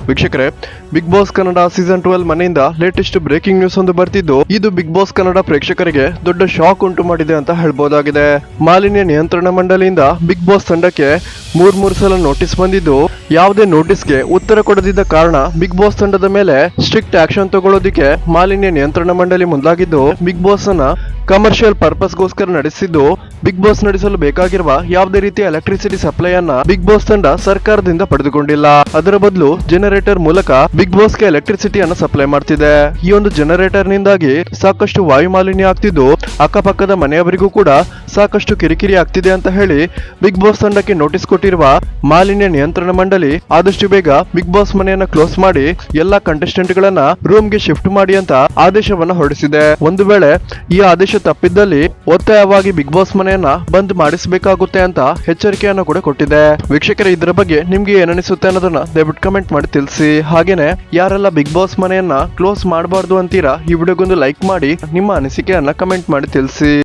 ವೀಕ್ಷಕರೇ, big boss Kannada season 12 ಮನೆಯಿಂದ latest breaking news ಒಂದು ಬರ್ತಿದ್ದು, ಇದು ಬಿಗ್ ಬಾಸ್ ಕನ್ನಡ ಪ್ರೇಕ್ಷಕರಿಗೆ ದೊಡ್ಡ ಶಾಕ್ ಉಂಟು ಮಾಡಿದೆ ಅಂತ ಹೇಳ್ಬೋದಾಗಿದೆ. ಮಾಲಿನ್ಯ ನಿಯಂತ್ರಣ ಮಂಡಳಿಯಿಂದ ಬಿಗ್ ಬಾಸ್ ತಂಡಕ್ಕೆ ಮೂರ್ ಸಲ ನೋಟಿಸ್ ಬಂದಿದ್ದು, ಯಾವುದೇ ನೋಟಿಸ್ಗೆ ಉತ್ತರ ಕೊಡದಿದ್ದ ಕಾರಣ ಬಿಗ್ ಬಾಸ್ ತಂಡದ ಮೇಲೆ ಸ್ಟ್ರಿಕ್ಟ್ ಆಕ್ಷನ್ ತಗೊಳ್ಳೋದಿಕ್ಕೆ ಮಾಲಿನ್ಯ ನಿಯಂತ್ರಣ ಮಂಡಳಿ ಮುಂದಾಗಿದ್ದು, ಬಿಗ್ ಬಾಸ್ ಅನ್ನ ಕಮರ್ಷಿಯಲ್ ಪರ್ಪಸ್ಗೋಸ್ಕರ ನಡೆಸಿದ್ದು, ಬಿಗ್ ಬಾಸ್ ನಡೆಸಲು ಬೇಕಾಗಿರುವ ಯಾವುದೇ ರೀತಿಯ ಎಲೆಕ್ಟ್ರಿಸಿಟಿ ಸಪ್ಲೈ ಅನ್ನ ಬಿಗ್ ಬಾಸ್ ತಂಡ ಸರ್ಕಾರದಿಂದ ಪಡೆದುಕೊಂಡಿಲ್ಲ. ಅದರ ಬದಲು ಜನರೇಟರ್ ಮೂಲಕ ಬಿಗ್ ಬಾಸ್ಗೆ ಎಲೆಕ್ಟ್ರಿಸಿಟಿ ಅನ್ನು ಸಪ್ಲೈ ಮಾಡ್ತಿದೆ. ಈ ಒಂದು ಜನರೇಟರ್ ನಿಂದಾಗಿ ಸಾಕಷ್ಟು ವಾಯು ಮಾಲಿನ್ಯ ಆಗ್ತಿದ್ದು, ಅಕ್ಕಪಕ್ಕದ ಮನೆಯವರಿಗೂ ಕೂಡ ಸಾಕಷ್ಟು ಕಿರಿಕಿರಿ ಆಗ್ತಿದೆ ಅಂತ ಹೇಳಿ ಬಿಗ್ ಬಾಸ್ ತಂಡಕ್ಕೆ ನೋಟಿಸ್ ಕೊಟ್ಟಿರುವ ಮಾಲಿನ್ಯ ನಿಯಂತ್ರಣ ಮಂಡಳಿ ಆದಷ್ಟು ಬೇಗ ಬಿಗ್ ಬಾಸ್ ಮನೆಯನ್ನ ಕ್ಲೋಸ್ ಮಾಡಿ ಎಲ್ಲಾ ಕಂಟೆಸ್ಟೆಂಟ್ ಗಳನ್ನ ರೂಮ್ಗೆ ಶಿಫ್ಟ್ ಮಾಡಿ ಅಂತ ಆದೇಶವನ್ನ ಹೊರಡಿಸಿದೆ. ಒಂದು ವೇಳೆ ಈ ಆದೇಶ ತಪ್ಪಿದ್ದಲ್ಲಿ ಒತ್ತಾಯವಾಗಿ ಬಿಗ್ ಬಾಸ್ ಮನೆಯನ್ನ ಬಂದ್ ಮಾಡಿಸಬೇಕಾಗುತ್ತೆ ಅಂತ ಎಚ್ಚರಿಕೆಯನ್ನು ಕೂಡ ಕೊಟ್ಟಿದೆ. ವೀಕ್ಷಕರೇ, ಇದರ ಬಗ್ಗೆ ನಿಮ್ಗೆ ಏನನಿಸುತ್ತೆ ಅನ್ನೋದನ್ನ ದಯವಿಟ್ಟು ಕಮೆಂಟ್ ಮಾಡಿ ತಿಳಿಸಿ. ಹಾಗೇನೆ ಯಾರೆಲ್ಲ ಬಿಗ್ ಬಾಸ್ ಮನೆಯನ್ನ ಕ್ಲೋಸ್ ಮಾಡಬಾರ್ದು ಅಂತೀರಾ, ಈ ವಿಡಿಯೋಗೊಂದು ಲೈಕ್ ಮಾಡಿ ನಿಮ್ಮ ಅನಿಸಿಕೆಯನ್ನ ಕಮೆಂಟ್ ಮಾಡಿ ತಿಳಿಸಿ.